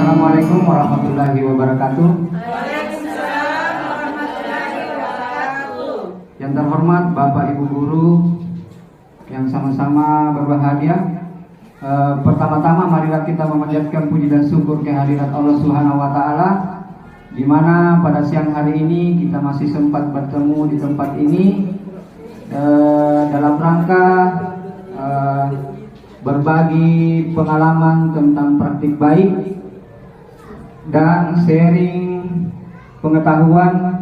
Assalamualaikum warahmatullahi wabarakatuh. Waalaikumsalam warahmatullahi wabarakatuh. Yang terhormat Bapak Ibu Guru yang sama-sama berbahagia. Pertama-tama marilah kita memanjatkan puji dan syukur kehadirat Allah Subhanahu wa taala, di mana pada siang hari ini kita masih sempat bertemu di tempat ini dalam rangka berbagi pengalaman tentang praktik baik dan sharing pengetahuan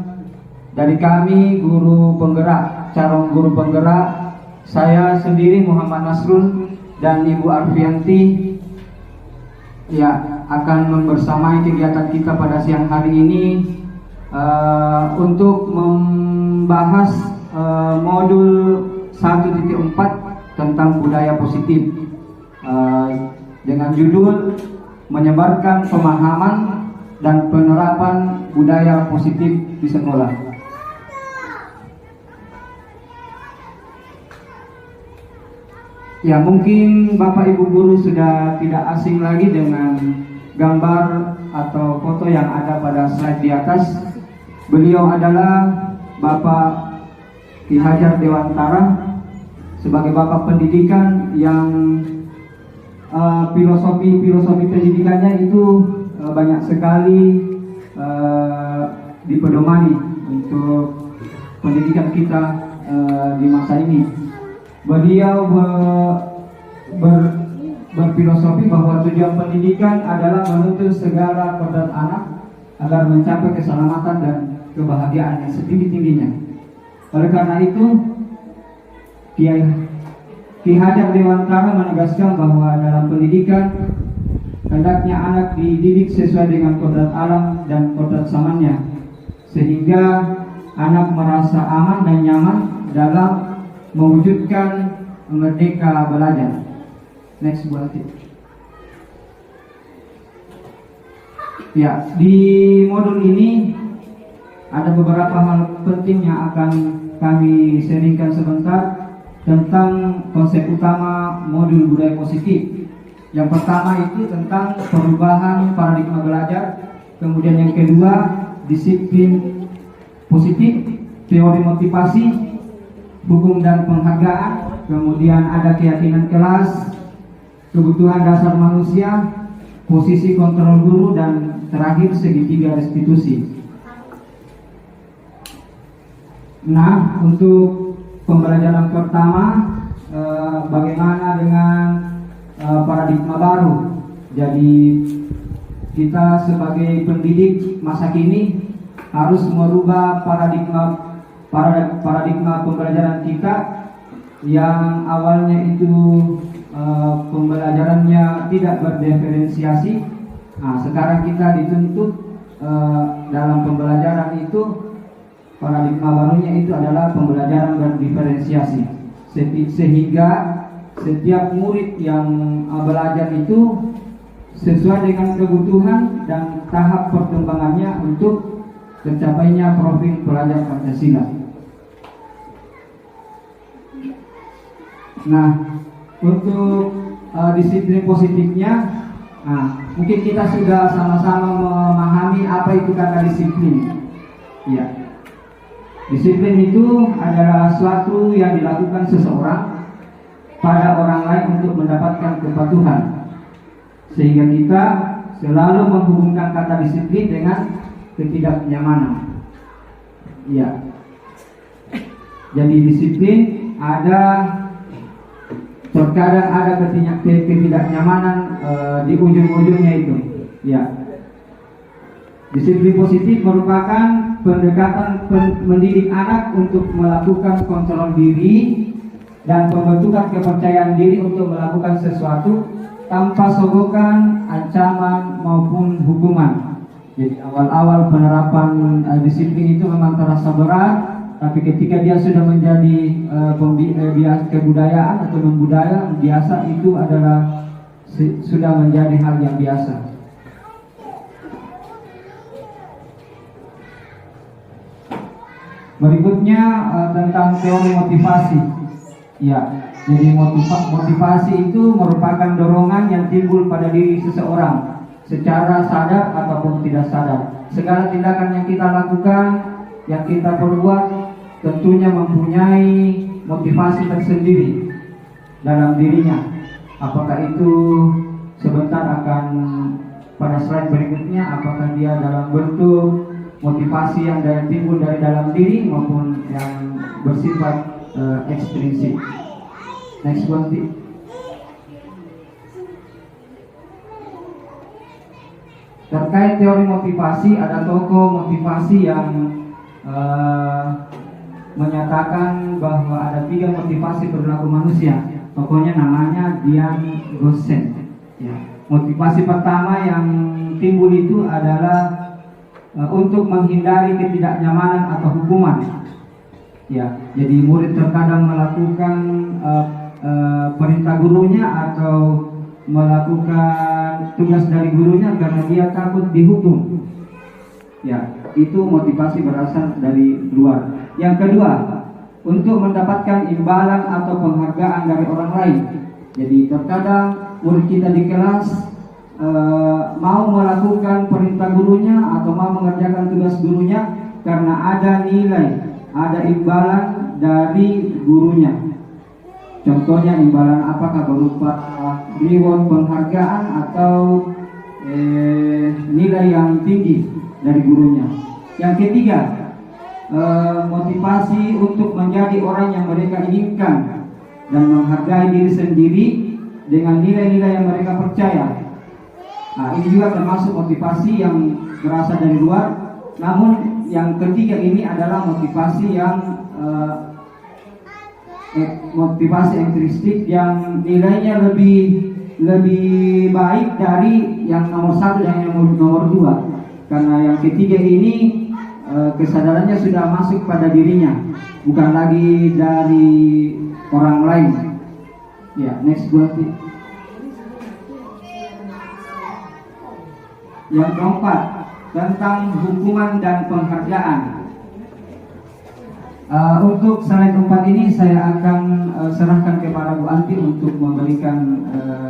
dari kami guru penggerak, calon guru penggerak, saya sendiri Muhammad Nasrul dan Ibu Arfianti, ya, akan membersamai kegiatan kita pada siang hari ini untuk membahas modul 1.4 tentang budaya positif dengan judul menyebarkan pemahaman dan penerapan budaya positif di sekolah. Ya, mungkin Bapak Ibu Guru sudah tidak asing lagi dengan gambar atau foto yang ada pada slide di atas. Beliau adalah Bapak Ki Hajar Dewantara sebagai Bapak Pendidikan yang filosofi pendidikannya itu banyak sekali dipedomani untuk pendidikan kita di masa ini. Beliau berfilosofi bahwa tujuan pendidikan adalah menuntut segala kodrat anak agar mencapai keselamatan dan kebahagiaan yang setinggi-tingginya. Oleh karena itu, Ki Hajar Dewantara menegaskan bahwa dalam pendidikan hendaknya anak dididik sesuai dengan kodrat alam dan kodrat zamannya, sehingga anak merasa aman dan nyaman dalam mewujudkan merdeka belajar. Next buat itu. Ya, di modul ini ada beberapa hal penting yang akan kami sharingkan sebentar tentang konsep utama modul budaya positif. Yang pertama itu tentang perubahan paradigma belajar, kemudian yang kedua disiplin positif, teori motivasi, hukum dan penghargaan, kemudian ada keyakinan kelas, kebutuhan dasar manusia, posisi kontrol guru, dan terakhir segitiga restitusi. Nah, untuk pembelajaran pertama, bagaimana dengan paradigma baru. Jadi kita sebagai pendidik masa kini harus merubah paradigma pembelajaran kita yang awalnya itu pembelajarannya tidak berdiferensiasi. Nah, sekarang kita dituntut dalam pembelajaran itu paradigma barunya itu adalah pembelajaran berdiferensiasi, sehingga setiap murid yang belajar itu sesuai dengan kebutuhan dan tahap perkembangannya untuk tercapainya profil pelajar Pancasila. Nah, untuk disiplin positifnya, mungkin kita sudah sama-sama memahami apa itu kata disiplin. Ya, disiplin itu adalah suatu yang dilakukan seseorang pada orang lain untuk mendapatkan kepatuhan, sehingga kita selalu menghubungkan kata disiplin dengan ketidaknyamanan. Ya, jadi disiplin terkadang ada ketidaknyamanan di ujung-ujungnya itu. Ya, disiplin positif merupakan pendekatan mendidik anak untuk melakukan kontrol diri dan pembentukan kepercayaan diri untuk melakukan sesuatu tanpa sogokan, ancaman maupun hukuman. Jadi awal-awal penerapan disiplin itu memang terasa berat, tapi ketika dia sudah menjadi kebudayaan atau membudaya biasa, itu adalah sudah menjadi hal yang biasa. Berikutnya tentang teori motivasi. Ya, jadi motivasi itu merupakan dorongan yang timbul pada diri seseorang secara sadar ataupun tidak sadar. Segala tindakan yang kita lakukan, yang kita perbuat, tentunya mempunyai motivasi tersendiri dalam dirinya. Apakah itu sebentar akan pada slide berikutnya, apakah dia dalam bentuk motivasi yang timbul dari dalam diri maupun yang bersifat ekstrinsik. Next one, please. Terkait teori motivasi, ada tokoh motivasi yang menyatakan bahwa ada 3 motivasi perilaku manusia. Tokohnya namanya Dian Gossen. Ya. Motivasi pertama yang timbul itu adalah untuk menghindari ketidaknyamanan atau hukuman. Ya, jadi murid terkadang melakukan perintah gurunya atau melakukan tugas dari gurunya karena dia takut dihukum. Ya, itu motivasi berasal dari luar. Yang kedua, untuk mendapatkan imbalan atau penghargaan dari orang lain. Jadi terkadang murid kita di kelas mau melakukan perintah gurunya atau mau mengerjakan tugas gurunya karena ada nilai, ada imbalan dari gurunya. Contohnya imbalan apakah berupa reward, penghargaan atau nilai yang tinggi dari gurunya. Yang ketiga, motivasi untuk menjadi orang yang mereka inginkan dan menghargai diri sendiri dengan nilai-nilai yang mereka percaya. Nah, ini juga termasuk motivasi yang berasal dari luar. Namun yang ketiga ini adalah motivasi yang motivasi ekstrinsi yang nilainya lebih baik dari yang nomor 1 dan yang nomor 2. Karena yang ketiga ini kesadarannya sudah masuk pada dirinya, bukan lagi dari orang lain. Ya, next buat. Yang keempat, tentang hukuman dan penghargaan. Untuk slide 4 ini saya akan serahkan kepada Bu Anti untuk memberikan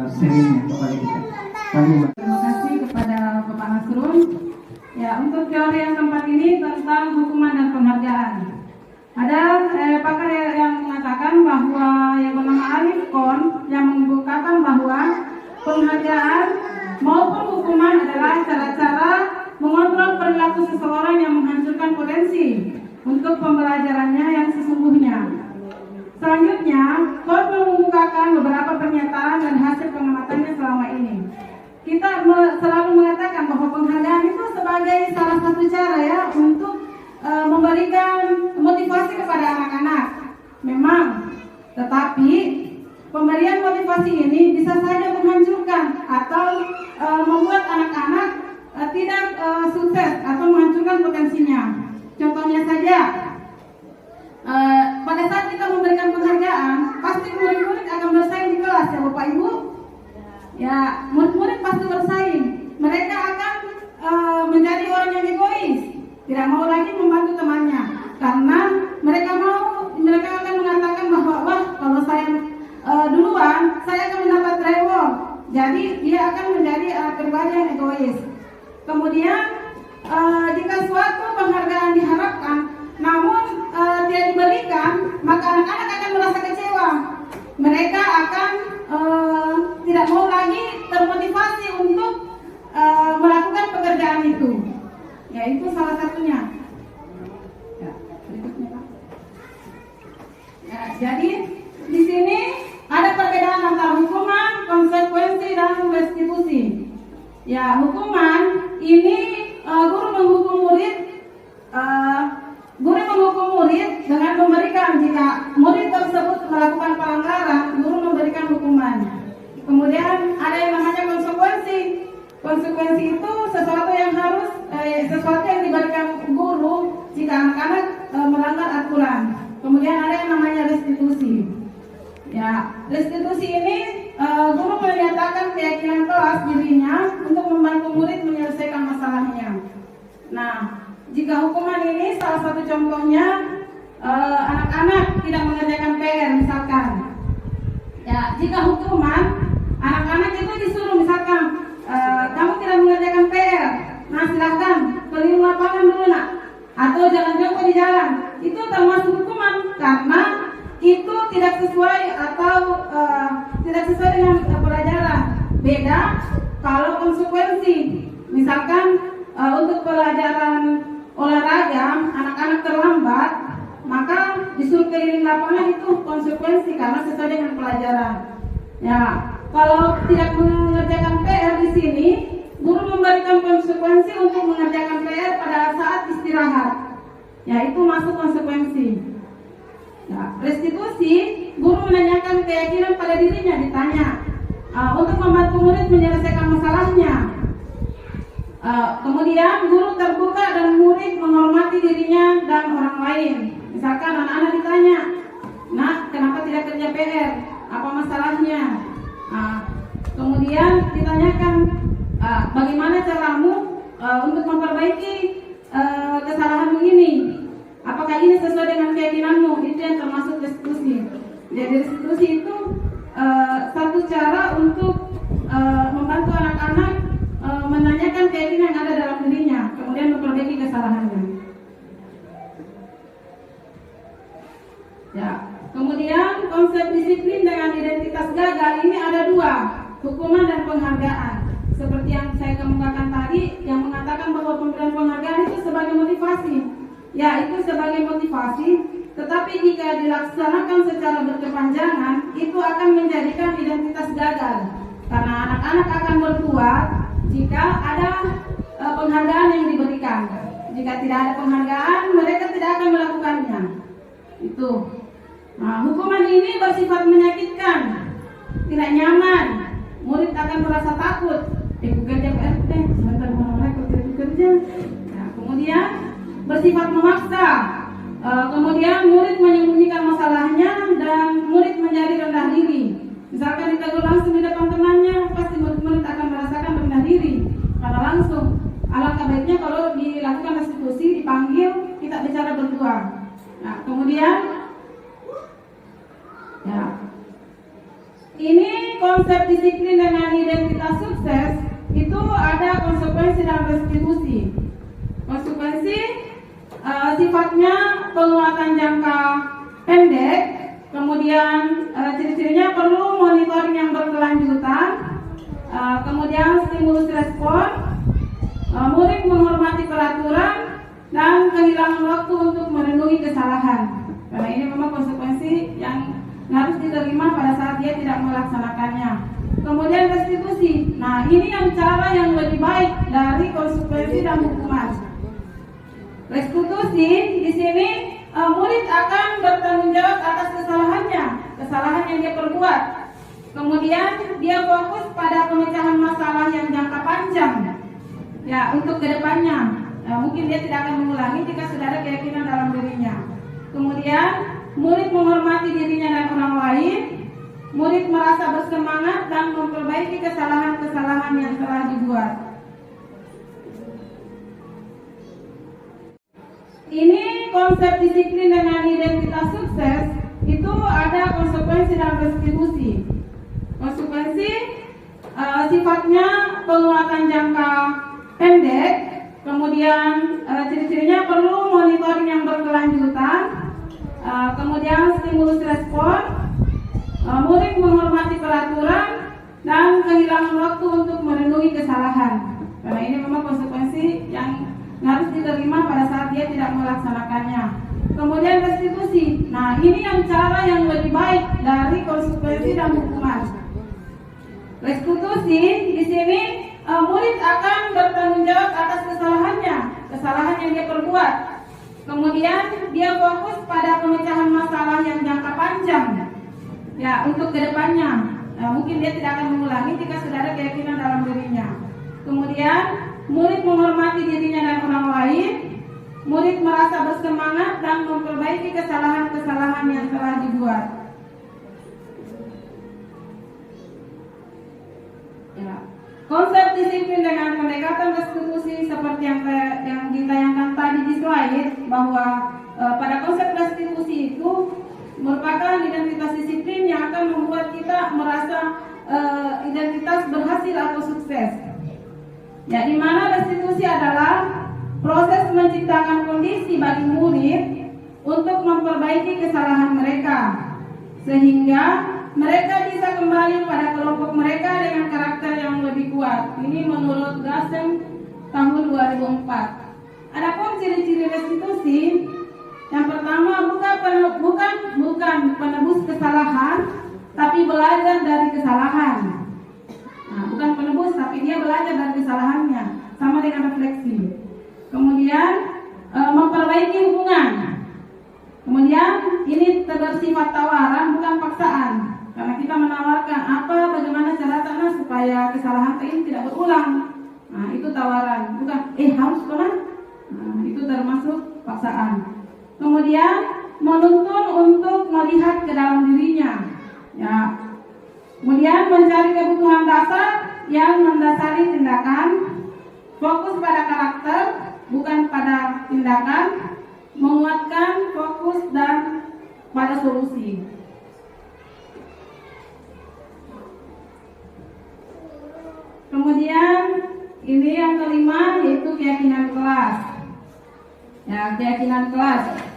sharingnya kepada kita. Terima kasih kepada Bapak Nasrun. Ya, untuk teori yang keempat ini tentang hukuman dan penghargaan. Ada pakar yang mengatakan bahwa yang bernama Alif Kohn yang mengungkapkan bahwa penghargaan maupun hukuman adalah cara-cara mengontrol perilaku seseorang yang menghancurkan potensi untuk pembelajarannya yang sesungguhnya. Selanjutnya, Kohn mengemukakan beberapa pernyataan dan hasil pengamatannya selama ini. Kita selalu mengatakan bahwa penghargaan itu sebagai salah satu cara ya untuk memberikan motivasi kepada anak-anak. Memang, tetapi pemberian motivasi ini bisa saja menghancurkan atau membuat anak-anak tidak sukses atau menghancurkan potensinya. Contohnya saja, pada saat kita memberikan penghargaan, pasti murid-murid akan bersaing di kelas ya Bapak Ibu. Ya, murid-murid pasti bersaing. Mereka akan menjadi orang yang egois, tidak mau lagi membantu temannya, karena mereka akan mengatakan bahwa wah kalau saya duluan, saya akan mendapat reward. Jadi dia akan menjadi pribadi yang egois. Kemudian jika suatu penghargaan diharapkan, namun tidak diberikan, maka anak-anak akan merasa kecewa. Mereka akan tidak mau lagi termotivasi untuk melakukan pekerjaan itu. Ya, itu salah satunya. Ya, berikutnya Pak. Ya, jadi di sini ada perbedaan antara hukuman, konsekuensi, dan restitusi. Ya, hukuman ini guru menghukum murid dengan memberikan, jika murid tersebut melakukan pelanggaran, guru memberikan hukuman. Kemudian ada yang namanya konsekuensi. Konsekuensi itu sesuatu yang diberikan guru jika anak-anak melanggar aturan. Kemudian ada yang namanya restitusi. Ya, restitusi ini guru menyatakan keyakinan kelas dirinya untuk membantu murid menyelesaikan masalahnya. Nah, jika hukuman ini salah satu contohnya anak-anak tidak mengerjakan PR misalkan. Ya, jika hukuman anak-anak itu disuruh misalkan kamu tidak mengerjakan mengerjakan PR. Nah, silahkan keliling lapangan dulu nak, atau jalan jongkok di jalan. Itu termasuk hukuman karena itu tidak sesuai atau tidak sesuai dengan pelajaran. Beda kalau konsekuensi. Misalkan untuk pelajaran olahraga anak-anak terlambat, maka disuruh keliling lapangan itu konsekuensi karena sesuai dengan pelajaran. Ya, kalau tidak mengerjakan PR di sini, guru memberikan konsekuensi untuk mengerjakan PR pada saat istirahat. Ya, itu masuk konsekuensi. Ya, restitusi, guru menanyakan keyakinan pada dirinya, ditanya untuk membantu murid menyelesaikan masalahnya. Kemudian guru terbuka dan murid menghormati dirinya dan orang lain. Misalkan anak-anak ditanya, "Nak, kenapa tidak kerja PR? Apa masalahnya?" Kemudian ditanyakan, "Bagaimana caramu untuk memperbaiki kesalahanmu ini? Apakah ini sesuai dengan keyakinanmu?" Itu yang termasuk restitusi. Jadi restitusi itu satu cara untuk membantu anak-anak menanyakan keyakinan yang ada dalam dirinya, kemudian memperbaiki kesalahannya. Ya, kemudian konsep disiplin dengan identitas gagal ini ada dua, hukuman dan penghargaan. Seperti yang saya kemukakan tadi, yang mengatakan bahwa pemberian penghargaan itu sebagai motivasi. Ya, itu sebagai motivasi, tetapi jika dilaksanakan secara berkepanjangan, itu akan menjadikan identitas gagal. Karena anak-anak akan berbuat jika ada penghargaan yang diberikan. Jika tidak ada penghargaan, mereka tidak akan melakukannya. Itu. Nah, hukuman ini bersifat menyakitkan, tidak nyaman. Murid akan merasa takut. Kerja PR, sebentar mereka kerja. Nah, kemudian bersifat memaksa. Kemudian murid menyembunyikan masalahnya dan murid menjadi rendah diri. Misalkan ditegur langsung di depan temannya, pasti murid-murid akan merasakan rendah diri karena langsung. Alangkah baiknya kalau dilakukan restitusi, dipanggil, kita bicara berdua. Nah, kemudian ya, ini konsep disiplin dengan identitas sukses itu ada konsekuensi dan restitusi. Konsekuensi sifatnya penguatan jangka pendek. Kemudian ciri-cirinya perlu monitoring yang berkelanjutan, kemudian stimulus respon, murid menghormati peraturan, dan kehilangan waktu untuk merenungi kesalahan. Karena ini memang konsekuensi yang harus diterima pada saat dia tidak melaksanakannya. Kemudian restitusi. Nah, ini yang cara yang lebih baik dari konsekuensi dan hukuman. Restitusi di sini murid akan bertanggung jawab atas kesalahan yang dia perbuat. Kemudian dia fokus pada pemecahan masalah yang jangka panjang. Ya, untuk kedepannya, mungkin dia tidak akan mengulangi jika sudah ada keyakinan dalam dirinya. Kemudian murid menghormati dirinya dan orang lain. Murid merasa bersemangat dan memperbaiki kesalahan-kesalahan yang telah dibuat. Ini konsep disiplin dengan identitas sukses itu ada konsekuensi dan restitusi. Konsekuensi sifatnya penguatan jangka pendek, kemudian ciri-cirinya perlu monitoring yang berkelanjutan, kemudian stimulus respon, murid menghormati peraturan, dan kehilangan waktu untuk merenungi kesalahan. Karena ini memang konsekuensi yang harus diterima pada saat dia tidak melaksanakannya. Kemudian restitusi. Nah, ini yang cara yang lebih baik dari konsekuensi dan hukuman. Restitusi di sini murid akan bertanggung jawab atas kesalahan yang dia perbuat. Kemudian dia fokus pada pemecahan masalah yang jangka panjang. Ya, untuk kedepannya, mungkin dia tidak akan mengulangi jika sudah ada keyakinan dalam dirinya. Kemudian murid menghormati dirinya dan orang lain. Murid merasa bersemangat dan memperbaiki kesalahan-kesalahan yang telah dibuat. Ya. Konsep disiplin dengan pendekatan restitusi seperti yang ditayangkan tadi di slide, bahwa pada konsep restitusi itu merupakan identitas disiplin yang akan membuat kita merasa identitas berhasil atau sukses. Ya, di mana restitusi adalah proses menciptakan kondisi bagi murid untuk memperbaiki kesalahan mereka, sehingga mereka bisa kembali pada kelompok mereka dengan karakter yang lebih kuat. Ini menurut Gassem tahun 2004. Adapun ciri-ciri restitusi, yang pertama bukan penebus kesalahan, tapi belajar dari kesalahan. Nah, bukan penebus, tapi dia belajar dari kesalahannya, sama dengan refleksi. Kemudian memperbaiki hubungan. Kemudian ini bersifat tawaran, bukan paksaan. Karena kita menawarkan bagaimana cara sana supaya kesalahan ini tidak berulang. Nah, itu tawaran, bukan harus pernah. Nah, itu termasuk paksaan. Kemudian menuntun untuk melihat ke dalam dirinya. Ya. Kemudian mencari kebutuhan dasar yang mendasari tindakan, fokus pada karakter, bukan pada tindakan, menguatkan fokus dan pada solusi. Kemudian ini yang kelima, yaitu keyakinan kelas. Ya, keyakinan kelas.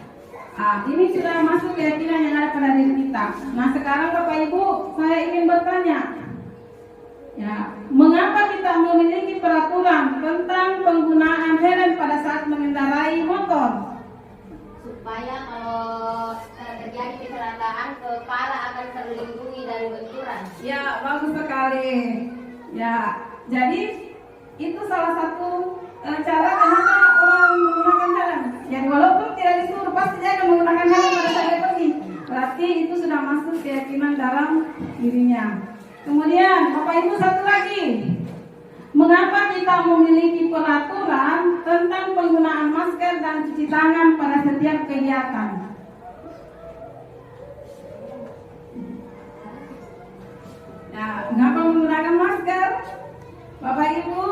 Ini sudah masuk keyakinan yang ada pada diri kita. Nah, sekarang Bapak Ibu, saya ingin bertanya, ya, mengapa kita memiliki peraturan tentang penggunaan helm pada saat mengendarai motor? Supaya kalau terjadi kecelakaan, kepala akan terlindungi dari benturan. Ya, bagus sekali. Ya, jadi itu salah satu cara kenapa orang menggunakan helm. Jadi walaupun tidak disuruh, pasti dia akan menggunakan helm pada saat dia pergi. Berarti itu sudah masuk keyakinan dalam dirinya. Kemudian Bapak Ibu, satu lagi, mengapa kita memiliki peraturan tentang penggunaan masker dan cuci tangan pada setiap kegiatan? Ya, mengapa menggunakan masker? Bapak Ibu,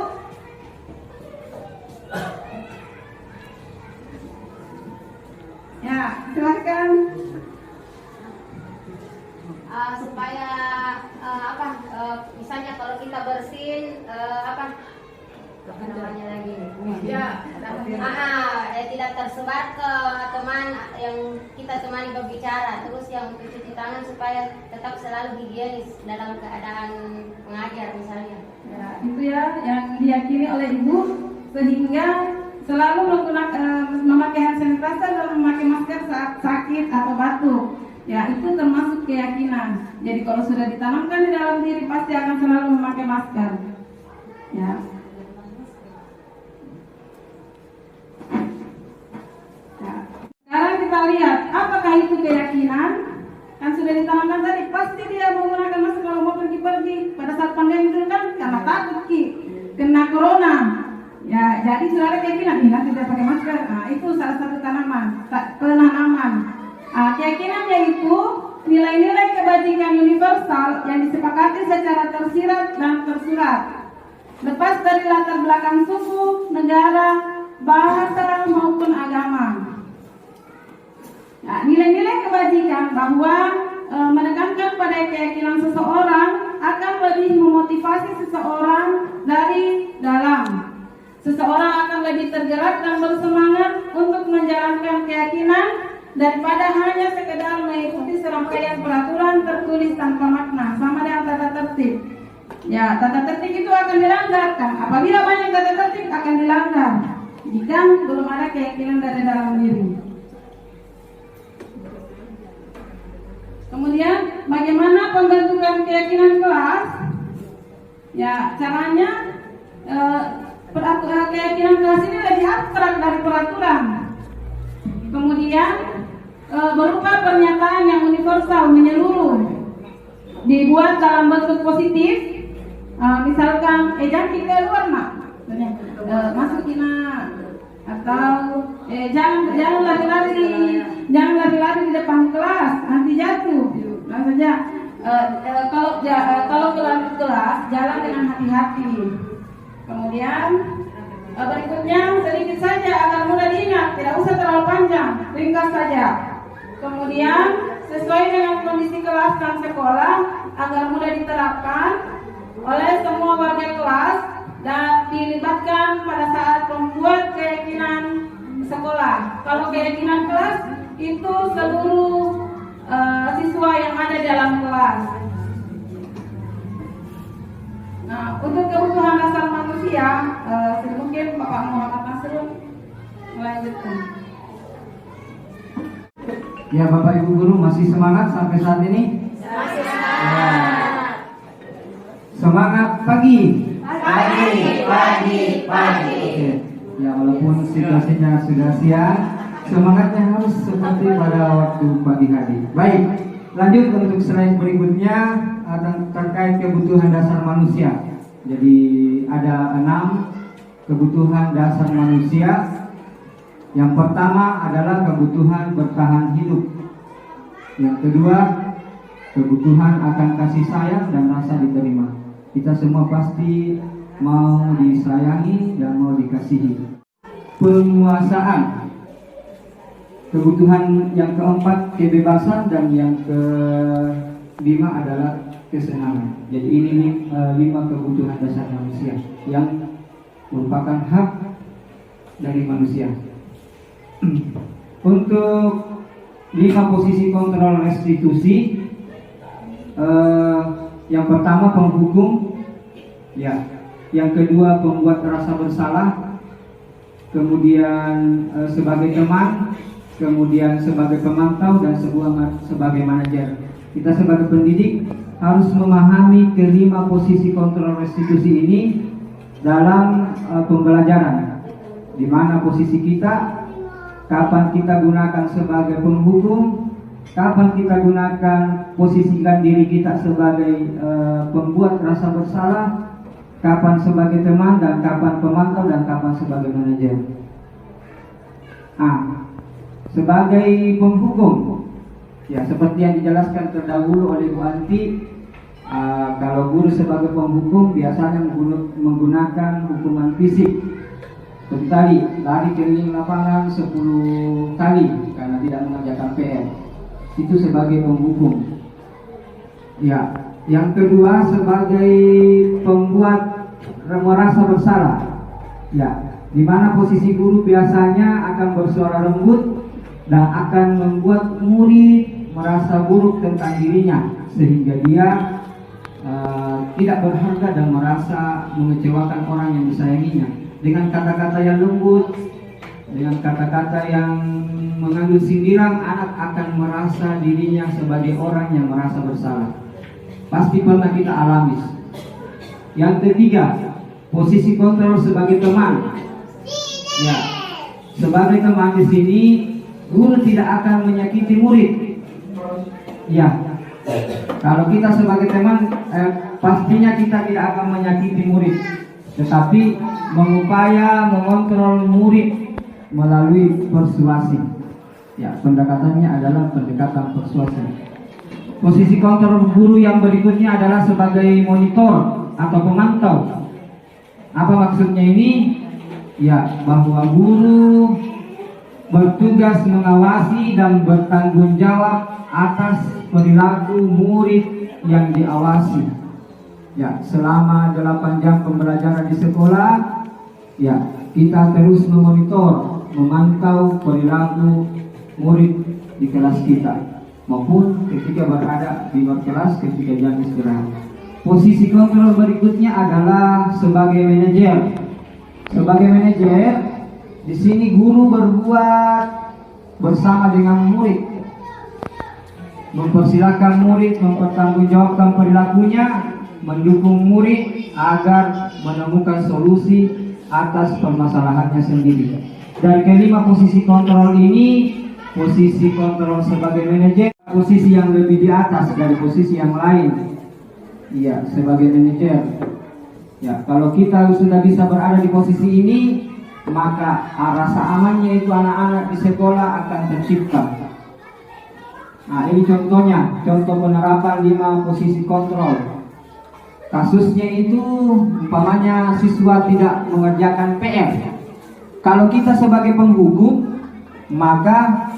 ya, silakan. Supaya misalnya kalau kita bersin apa namanya lagi Ya, tidak tersebar ke teman yang kita temani berbicara. Terus yang cuci tangan supaya tetap selalu higienis dalam keadaan mengajar misalnya. ya, itu ya yang diyakini oleh Ibu, sehingga selalu memakai hand sanitizer dan memakai masker saat sakit atau batuk. Ya, itu termasuk keyakinan. Jadi kalau sudah ditanamkan di dalam diri, pasti akan selalu memakai masker. Ya. Ya. Sekarang kita lihat apakah itu keyakinan. Kan sudah ditanamkan tadi, pasti dia menggunakan masker kalau mau pergi-pergi. Pada saat pandemi dulu kan karena takut kena corona. Ya, jadi sudah ada keyakinan, nanti tidak pakai masker. Nah, itu salah satu penanaman. Keyakinan yaitu nilai-nilai kebajikan universal yang disepakati secara tersirat dan tersurat, lepas dari latar belakang suku, negara, bahasa maupun agama. Nah, nilai-nilai kebajikan bahwa menekankan pada keyakinan seseorang akan lebih memotivasi seseorang dari dalam. Seseorang akan lebih tergerak dan bersemangat untuk menjalankan keyakinan daripada hanya sekedar mengikuti serangkaian peraturan tertulis tanpa makna, sama dengan tata tertib. Ya, tata tertib itu akan dilanggar. Apabila banyak tata tertib akan dilanggar jika belum ada keyakinan dari dalam diri. Kemudian bagaimana pembentukan keyakinan kelas? Ya, caranya keyakinan kelas ini lebih abstrak dari peraturan. Kemudian berupa pernyataan yang universal, menyeluruh, dibuat dalam bentuk positif. Misalkan jangan keluar nak, masuk Ina, atau jangan lari-lari di depan kelas, nanti jatuh. Nah saja kalau keluar kelas jalan dengan hati-hati. Kemudian berikutnya sedikit saja agar mudah diingat, tidak usah terlalu panjang, ringkas saja. Kemudian sesuai dengan kondisi kelas dan sekolah agar mudah diterapkan oleh semua warga kelas. dan dilibatkan pada saat membuat keyakinan sekolah. Kalau keyakinan kelas itu seluruh siswa yang ada dalam kelas. Nah, untuk kebutuhan dasar manusia, mungkin Bapak Muhammad Nasrul melanjutkan. Ya, Bapak Ibu guru masih semangat sampai saat ini? Masih Ya. Semangat pagi. Pagi. Oke. Ya, walaupun situasinya sudah siang, semangatnya harus seperti pada waktu pagi hari. Baik, lanjut untuk slide berikutnya terkait kebutuhan dasar manusia. Jadi ada 6 kebutuhan dasar manusia. Yang pertama adalah kebutuhan bertahan hidup. Yang kedua, kebutuhan akan kasih sayang dan rasa diterima. Kita semua pasti mau disayangi dan mau dikasihi. Penguasaan. Kebutuhan yang keempat kebebasan, dan yang kelima adalah kesenangan. Jadi ini 5 kebutuhan dasar manusia yang merupakan hak dari manusia. Untuk 5 posisi kontrol restitusi, yang pertama penghukum, ya. Yang kedua pembuat rasa bersalah, kemudian sebagai teman, kemudian sebagai pemantau, dan sebagai manajer. Kita sebagai pendidik harus memahami kelima posisi kontrol restitusi ini dalam pembelajaran. Di mana posisi kita, kapan kita gunakan sebagai penghukum, kapan kita gunakan posisikan diri kita sebagai pembuat rasa bersalah, kapan sebagai teman, dan kapan pemantau, dan kapan sebagai manajer. Sebagai penghukum, ya seperti yang dijelaskan terdahulu oleh Bu Anti, kalau guru sebagai penghukum biasanya menggunakan hukuman fisik. Seperti tadi, lari keliling lapangan 10 kali karena tidak mengerjakan PR. Itu sebagai penghukum. Ya, yang kedua sebagai pembuat merasa bersalah. Ya, di mana posisi guru biasanya akan bersuara lembut dan akan membuat murid merasa buruk tentang dirinya, sehingga dia tidak berharga dan merasa mengecewakan orang yang disayanginya. Dengan kata-kata yang lembut, dengan kata-kata yang mengandung sindiran, anak akan merasa dirinya sebagai orang yang merasa bersalah. Pasti pernah kita alami. Yang ketiga, posisi kontrol sebagai teman. Ya, sebagai teman di sini, guru tidak akan menyakiti murid. Ya, kalau kita sebagai teman, pastinya kita tidak akan menyakiti murid, tetapi mengupaya mengontrol murid melalui persuasi. Ya, pendekatannya adalah pendekatan persuasi. Posisi kontrol guru yang berikutnya adalah sebagai monitor atau pemantau. Apa maksudnya ini? Ya, bahwa guru bertugas mengawasi dan bertanggung jawab atas perilaku murid yang diawasi. Ya, selama 8 jam pembelajaran di sekolah, ya, kita terus memonitor, memantau perilaku murid di kelas kita, maupun ketika berada di luar kelas ketika jam istirahat. Posisi kontrol berikutnya adalah sebagai manajer. Sebagai manajer, di sini guru berbuat bersama dengan murid, mempersilahkan murid mempertanggungjawabkan perilakunya, mendukung murid agar menemukan solusi atas permasalahannya sendiri. Dan kelima posisi kontrol ini, posisi kontrol sebagai manajer, posisi yang lebih di atas dari posisi yang lain. Iya, sebagai manajer. Ya, kalau kita sudah bisa berada di posisi ini, maka rasa amannya itu anak-anak di sekolah akan tercipta. Nah, ini contohnya, contoh penerapan 5 posisi kontrol. Kasusnya itu umpamanya siswa tidak mengerjakan PR. Kalau kita sebagai penghukum, maka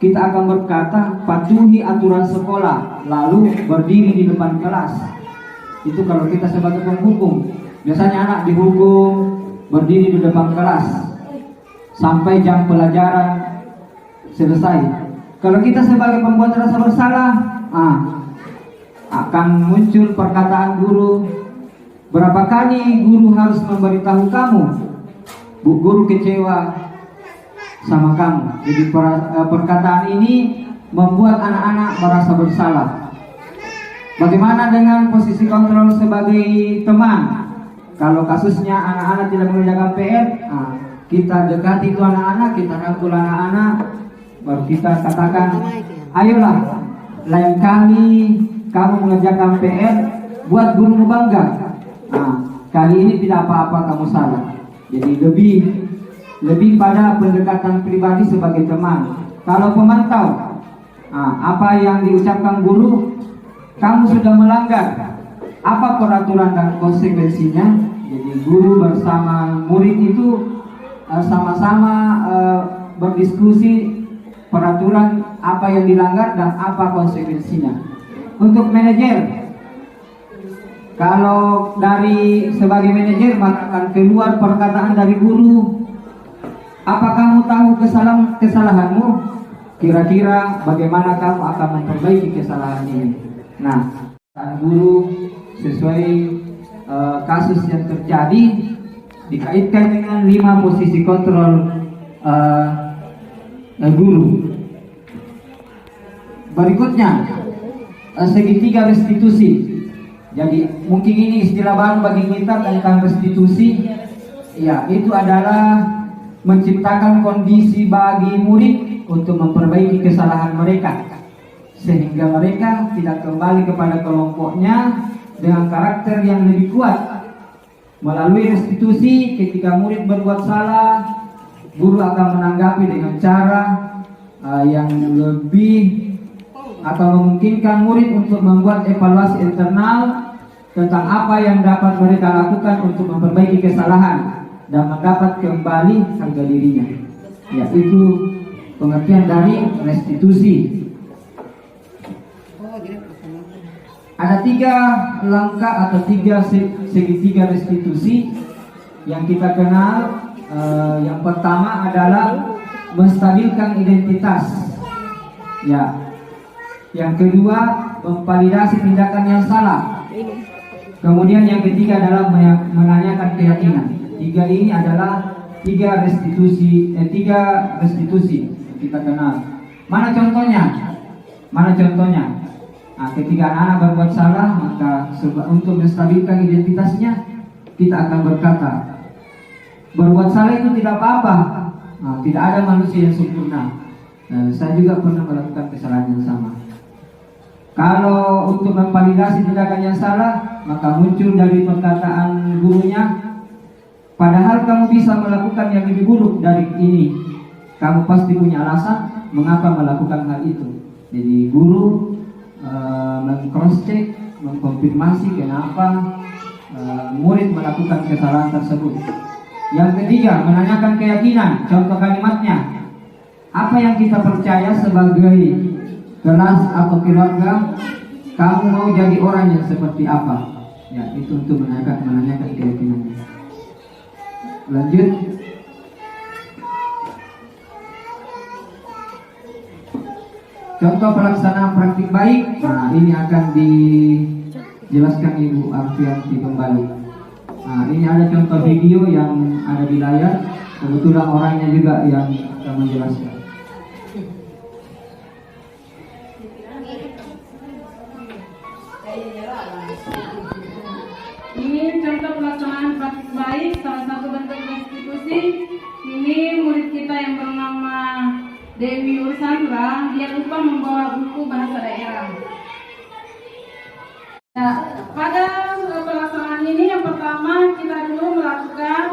kita akan berkata patuhi aturan sekolah, lalu berdiri di depan kelas. Itu kalau kita sebagai penghukum. Biasanya anak dihukum berdiri di depan kelas sampai jam pelajaran selesai. Kalau kita sebagai pembuat rasa bersalah, akan muncul perkataan guru. Berapa kali guru harus memberitahu kamu, Bu guru kecewa sama kamu. Jadi perkataan ini membuat anak-anak merasa bersalah. Bagaimana dengan posisi kontrol sebagai teman? Kalau kasusnya anak-anak tidak mengerjakan PR, kita dekati itu anak-anak, kita rangkul anak-anak, baru kita katakan, ayolah, lain kali kamu mengerjakan PR, buat gurumu bangga. Kali ini tidak apa-apa kamu salah. Jadi lebih pada pendekatan pribadi sebagai teman. Kalau pemantau, apa yang diucapkan guru, kamu sudah melanggar. Apa peraturan dan konsekuensinya? Jadi guru bersama murid itu sama-sama berdiskusi peraturan apa yang dilanggar dan apa konsekuensinya. Untuk manajer, kalau dari sebagai manajer maka akan keluar perkataan dari guru. Apa kamu tahu kesalahanmu? Kira-kira bagaimana kamu akan memperbaiki kesalahan ini? Nah, guru sesuai kasus yang terjadi dikaitkan dengan 5 posisi kontrol guru. Berikutnya segitiga restitusi. Jadi mungkin ini istilah baru bagi kita tentang restitusi. Ya, itu adalah menciptakan kondisi bagi murid untuk memperbaiki kesalahan mereka, sehingga mereka tidak kembali kepada kelompoknya dengan karakter yang lebih kuat. Melalui restitusi, ketika murid berbuat salah, guru akan menanggapi dengan cara yang lebih atau memungkinkan murid untuk membuat evaluasi internal tentang apa yang dapat mereka lakukan untuk memperbaiki kesalahan dan mendapat kembali harga dirinya. Ya, itu pengertian dari restitusi. Ada 3 langkah atau 3 segitiga restitusi yang kita kenal. Yang pertama adalah menstabilkan identitas. Ya. Yang kedua, memvalidasi tindakan yang salah. Kemudian yang ketiga adalah menanyakan keyakinan. 3 ini adalah 3 restitusi kita kenal. Mana contohnya? Ketika anak-anak berbuat salah, maka untuk menstabilkan identitasnya, kita akan berkata, berbuat salah itu tidak apa-apa. Tidak ada manusia yang sempurna. Saya juga pernah melakukan kesalahan yang sama. Kalau untuk memvalidasi tindakan yang salah, maka muncul dari perkataan gurunya, padahal kamu bisa melakukan yang lebih buruk dari ini. Kamu pasti punya alasan mengapa melakukan hal itu. Jadi guru meng-cross check, mengkonfirmasi kenapa murid melakukan kesalahan tersebut. Yang ketiga, menanyakan keyakinan. Contoh kalimatnya, apa yang kita percaya sebagai kelas atau keluarga, kamu mau jadi orang yang seperti apa? Ya, itu untuk menanyakan keyakinannya. Lanjut. Contoh pelaksanaan praktik baik. Nah, ini akan dijelaskan Ibu Arfianti kembali. Nah, ini ada contoh video yang ada di layar. Kebetulan orangnya juga yang akan menjelaskan. Ini contoh pelaksanaan praktik baik, salah satu bentuk restitusi. Ini murid kita yang bernama Dewi Ursandra, dia lupa membawa buku bahasa daerah. Nah, pada pelaksanaan ini yang pertama kita dulu melakukan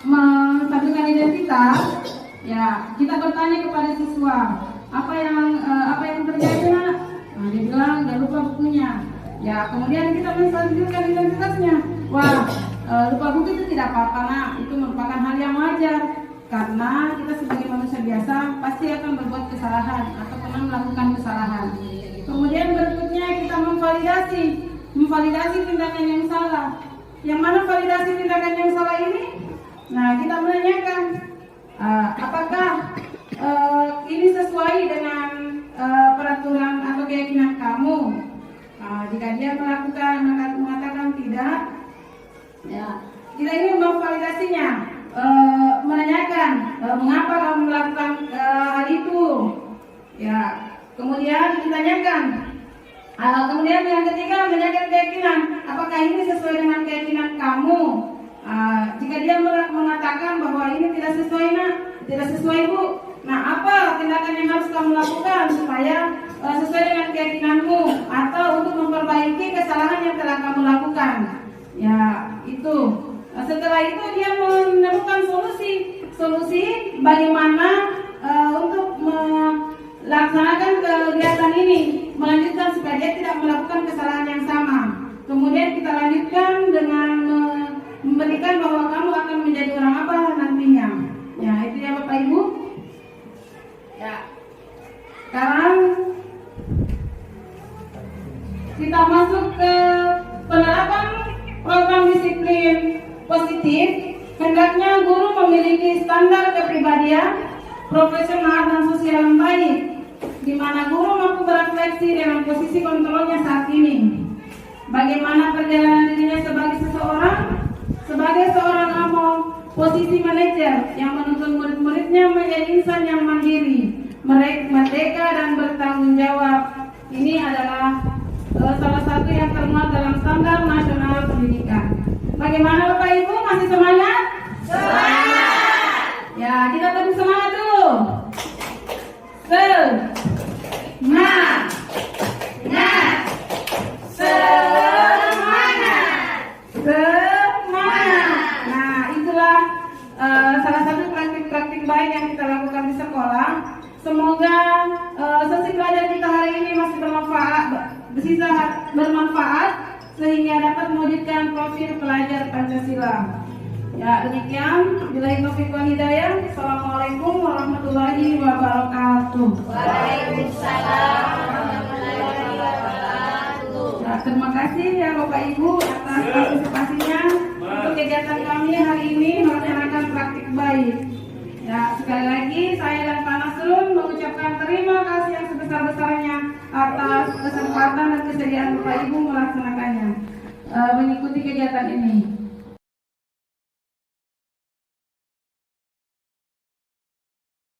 menstabilkan identitas. Ya, kita bertanya kepada siswa, apa yang terjadi nak? Nah, dia bilang dia lupa bukunya. Ya, kemudian kita menstabilkan identitasnya. Wah, lupa buku itu tidak apa-apa nak, itu merupakan hal yang wajar. Karena kita sebagai manusia biasa pasti akan berbuat kesalahan atau pernah melakukan kesalahan. Kemudian berikutnya kita memvalidasi memvalidasi tindakan yang salah. Yang mana validasi tindakan yang salah ini? Nah, kita menanyakan apakah ini sesuai dengan peraturan atau keyakinan kamu. Jika dia mengatakan tidak, ya kita ini memvalidasinya, menanyakan mengapa kamu melakukan hal itu. Ya, kemudian ditanyakan. Kemudian yang ketiga menanyakan keyakinan, apakah ini sesuai dengan keyakinan kamu. Jika dia mengatakan bahwa ini tidak sesuai, nak, tidak sesuai bu, nah apa tindakan yang harus kamu lakukan supaya sesuai dengan keyakinanmu atau untuk memperbaiki kesalahan yang telah kamu lakukan. Ya itu. Setelah itu dia menemukan solusi bagaimana untuk melaksanakan kegiatan ini, melanjutkan supaya dia tidak melakukan kesalahan yang sama. Kemudian kita lanjutkan dengan memberikan bahwa kamu akan menjadi orang apa nantinya. Ya itu ya Bapak Ibu. Ya. Sekarang kita masuk ke penerapan program disiplin positif. Hendaknya guru memiliki standar kepribadian, profesional dan sosial yang baik, di mana guru mampu berefleksi dengan posisi kontrolnya saat ini. Bagaimana perjalanan dirinya sebagai seorang AMO, posisi manajer yang menuntun murid-muridnya menjadi insan yang mandiri, merdeka dan bertanggung jawab. Ini adalah salah satu yang termuat dalam standar nasional pendidikan. Bagaimana Bapak Ibu, masih semangat? Semangat! Ya, kita tepuk semangat dulu. Semangat! Nah, itulah salah satu praktik-praktik baik yang kita lakukan di sekolah. Semoga sesi belajar kita hari ini masih bermanfaat sehingga dapat mewujudkan profil pelajar Pancasila. Ya, demikian. Billahi taufiq wal hidayah. Assalamualaikum warahmatullahi wabarakatuh. Waalaikumsalam warahmatullahi wabarakatuh. Ya, terima kasih ya Bapak Ibu atas partisipasinya untuk kegiatan kami hari ini melaksanakan praktik baik. Ya, sekali lagi saya dan Pak Nasrun mengucapkan terima kasih yang sebesar-besarnya atas kesempatan dan kesediaan Bapak Ibu melaksanakannya, mengikuti kegiatan ini.